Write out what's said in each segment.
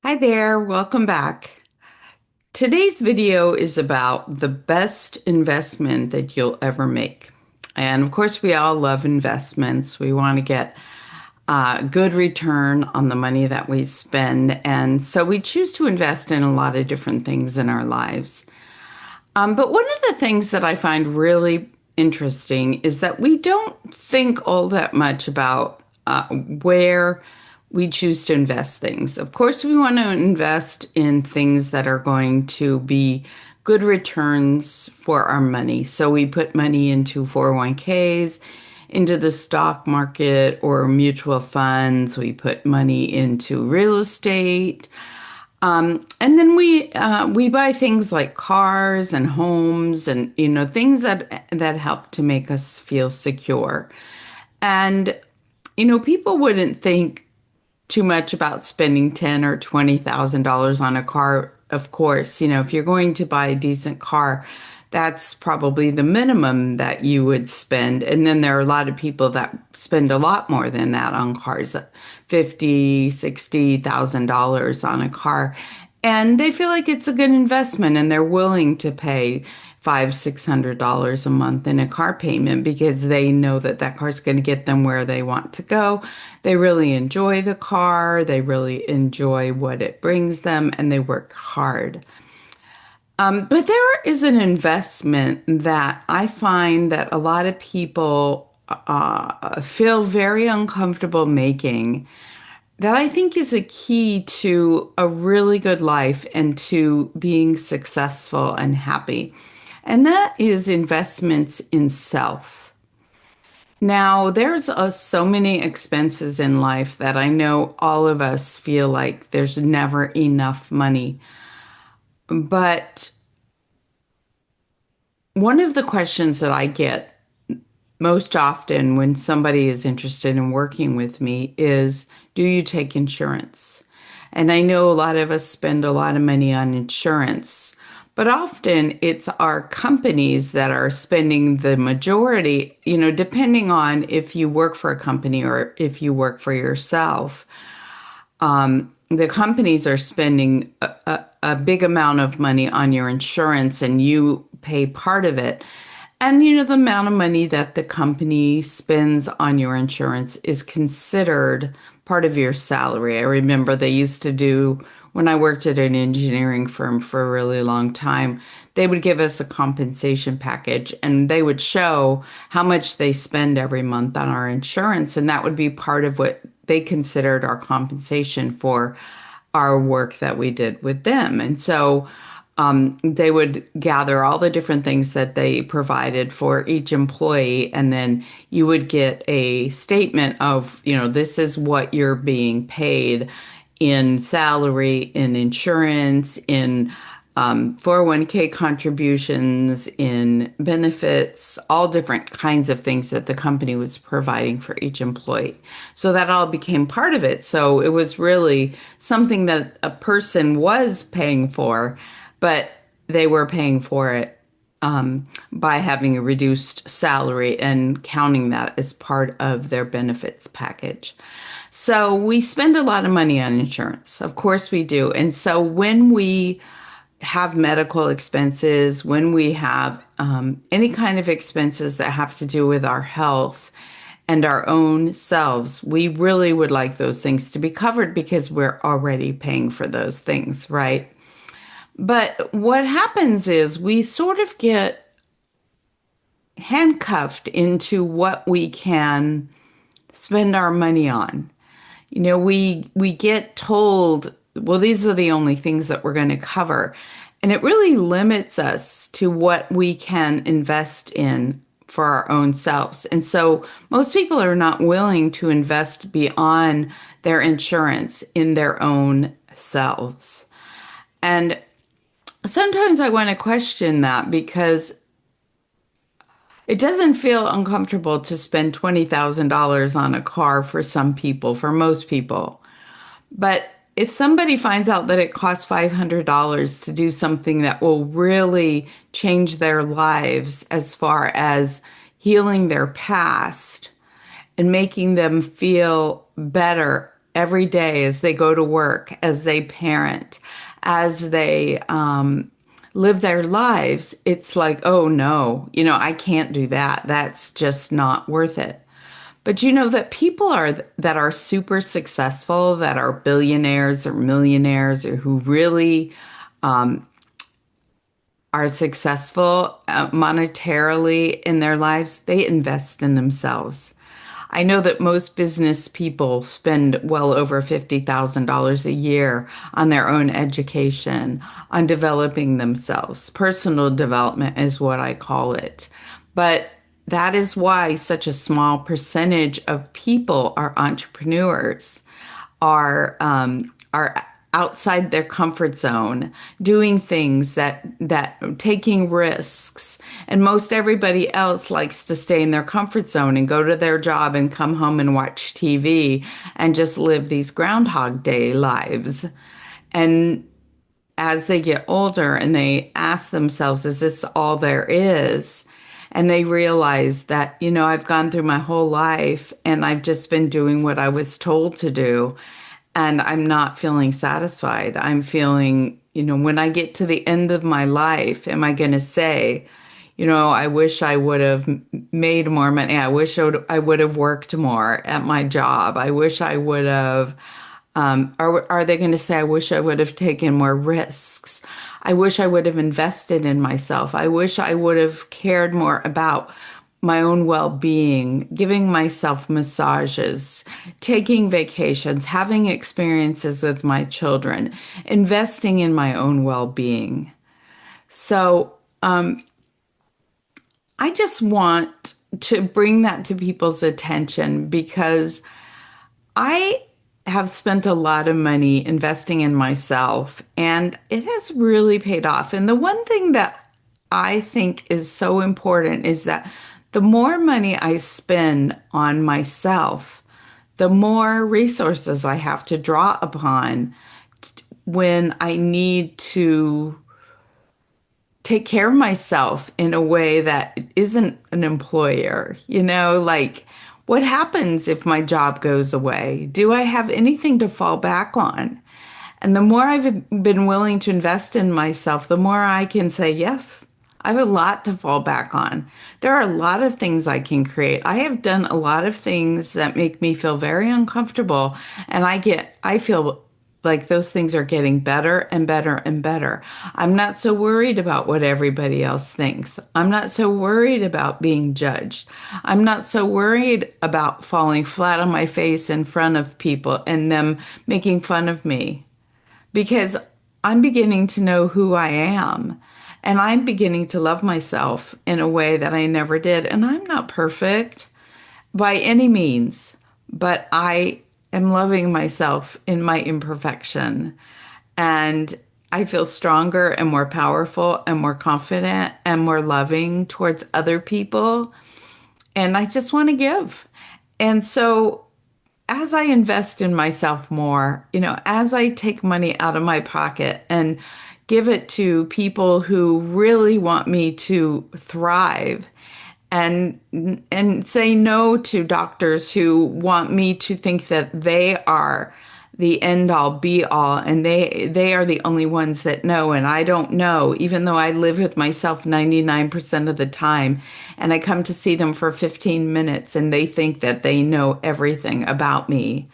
Hi there, welcome back. Today's video is about the best investment that you'll ever make. And of course, we all love investments. We want to get a good return on the money that we spend. And so we choose to invest in a lot of different things in our lives. But one of the things that I find really interesting is that we don't think all that much about where we choose to invest things. Of course, we want to invest in things that are going to be good returns for our money. So we put money into 401ks, into the stock market or mutual funds. We put money into real estate. And then we buy things like cars and homes and things that help to make us feel secure. And people wouldn't think too much about spending ten or $20,000 on a car. Of course, if you're going to buy a decent car, that's probably the minimum that you would spend. And then there are a lot of people that spend a lot more than that on cars, 50, $60,000 on a car. And they feel like it's a good investment and they're willing to pay $600 a month in a car payment because they know that that car is going to get them where they want to go. They really enjoy the car, they really enjoy what it brings them, and they work hard. But there is an investment that I find that a lot of people feel very uncomfortable making that I think is a key to a really good life and to being successful and happy. And that is investments in self. Now, there's so many expenses in life that I know all of us feel like there's never enough money. But one of the questions that I get most often when somebody is interested in working with me is, do you take insurance? And I know a lot of us spend a lot of money on insurance, but often it's our companies that are spending the majority, depending on if you work for a company or if you work for yourself. The companies are spending a big amount of money on your insurance and you pay part of it. And the amount of money that the company spends on your insurance is considered part of your salary. I remember they used to do, when I worked at an engineering firm for a really long time, they would give us a compensation package and they would show how much they spend every month on our insurance. And that would be part of what they considered our compensation for our work that we did with them. And so they would gather all the different things that they provided for each employee, and then you would get a statement of, this is what you're being paid in salary, in insurance, in 401k contributions, in benefits, all different kinds of things that the company was providing for each employee. So that all became part of it. So it was really something that a person was paying for, but they were paying for it by having a reduced salary and counting that as part of their benefits package. So we spend a lot of money on insurance. Of course we do. And so when we have medical expenses, when we have any kind of expenses that have to do with our health and our own selves, we really would like those things to be covered because we're already paying for those things, right? But what happens is we sort of get handcuffed into what we can spend our money on. We get told, well, these are the only things that we're going to cover. And it really limits us to what we can invest in for our own selves. And so most people are not willing to invest beyond their insurance in their own selves. And sometimes I want to question that because it doesn't feel uncomfortable to spend $20,000 on a car for some people, for most people. But if somebody finds out that it costs $500 to do something that will really change their lives as far as healing their past and making them feel better, every day as they go to work, as they parent, as they live their lives, it's like, oh no, I can't do that. That's just not worth it. But you know that people that are super successful, that are billionaires or millionaires, or who really are successful monetarily in their lives, they invest in themselves. I know that most business people spend well over $50,000 a year on their own education, on developing themselves. Personal development is what I call it. But that is why such a small percentage of people are entrepreneurs, are outside their comfort zone, doing things that taking risks. And most everybody else likes to stay in their comfort zone and go to their job and come home and watch TV and just live these Groundhog Day lives. And as they get older and they ask themselves, is this all there is? And they realize that, I've gone through my whole life and I've just been doing what I was told to do. And I'm not feeling satisfied. I'm feeling, when I get to the end of my life, am I going to say, I wish I would have made more money. I wish I would have worked more at my job. I wish I would have. Are they going to say, I wish I would have taken more risks? I wish I would have invested in myself. I wish I would have cared more about my own well-being, giving myself massages, taking vacations, having experiences with my children, investing in my own well-being. So, I just want to bring that to people's attention because I have spent a lot of money investing in myself and it has really paid off. And the one thing that I think is so important is that the more money I spend on myself, the more resources I have to draw upon when I need to take care of myself in a way that isn't an employer. Like, what happens if my job goes away? Do I have anything to fall back on? And the more I've been willing to invest in myself, the more I can say, yes, I have a lot to fall back on. There are a lot of things I can create. I have done a lot of things that make me feel very uncomfortable, and I feel like those things are getting better and better and better. I'm not so worried about what everybody else thinks. I'm not so worried about being judged. I'm not so worried about falling flat on my face in front of people and them making fun of me because I'm beginning to know who I am. And I'm beginning to love myself in a way that I never did. And I'm not perfect by any means, but I am loving myself in my imperfection. And I feel stronger and more powerful and more confident and more loving towards other people. And I just want to give. And so as I invest in myself more, as I take money out of my pocket and give it to people who really want me to thrive and say no to doctors who want me to think that they are the end all be all and they are the only ones that know and I don't know, even though I live with myself 99% of the time and I come to see them for 15 minutes and they think that they know everything about me.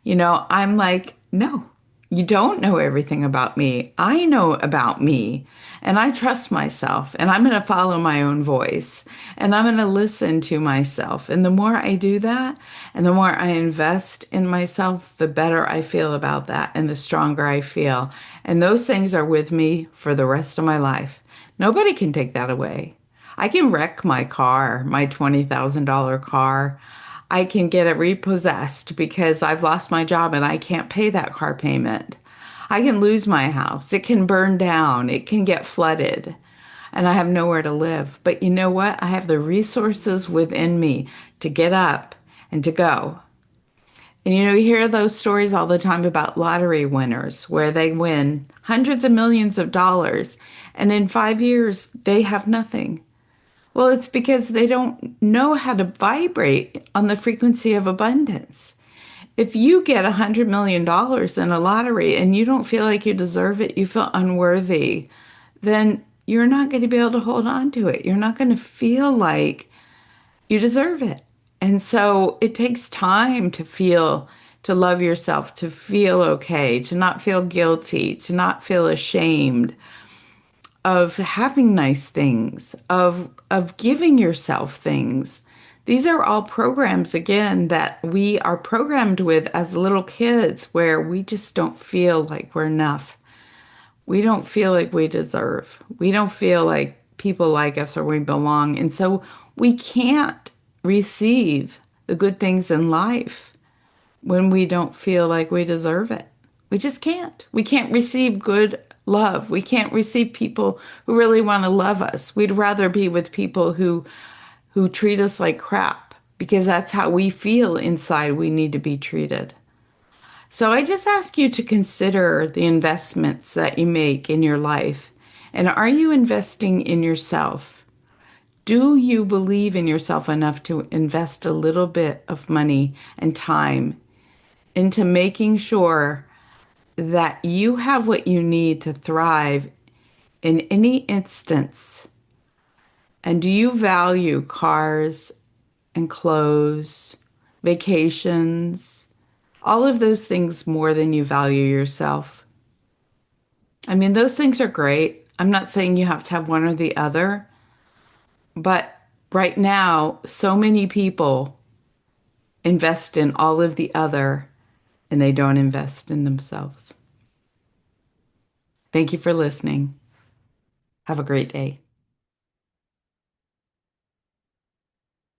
I'm like, no, you don't know everything about me. I know about me and I trust myself and I'm going to follow my own voice and I'm going to listen to myself. And the more I do that and the more I invest in myself, the better I feel about that and the stronger I feel. And those things are with me for the rest of my life. Nobody can take that away. I can wreck my car, my $20,000 car. I can get it repossessed because I've lost my job and I can't pay that car payment. I can lose my house. It can burn down. It can get flooded and I have nowhere to live. But you know what? I have the resources within me to get up and to go. And you hear those stories all the time about lottery winners where they win hundreds of millions of dollars and in 5 years they have nothing. Well, it's because they don't know how to vibrate on the frequency of abundance. If you get $100 million in a lottery and you don't feel like you deserve it, you feel unworthy, then you're not going to be able to hold on to it. You're not going to feel like you deserve it. And so it takes time to feel, to love yourself, to feel okay, to not feel guilty, to not feel ashamed of having nice things, of giving yourself things. These are all programs again that we are programmed with as little kids where we just don't feel like we're enough. We don't feel like we deserve. We don't feel like people like us or we belong. And so we can't receive the good things in life when we don't feel like we deserve it. We just can't. We can't receive good love. We can't receive people who really want to love us. We'd rather be with people who treat us like crap because that's how we feel inside we need to be treated. So I just ask you to consider the investments that you make in your life. And are you investing in yourself? Do you believe in yourself enough to invest a little bit of money and time into making sure that you have what you need to thrive in any instance? And do you value cars and clothes, vacations, all of those things more than you value yourself? I mean, those things are great. I'm not saying you have to have one or the other, but right now, so many people invest in all of the other and they don't invest in themselves. Thank you for listening. Have a great day.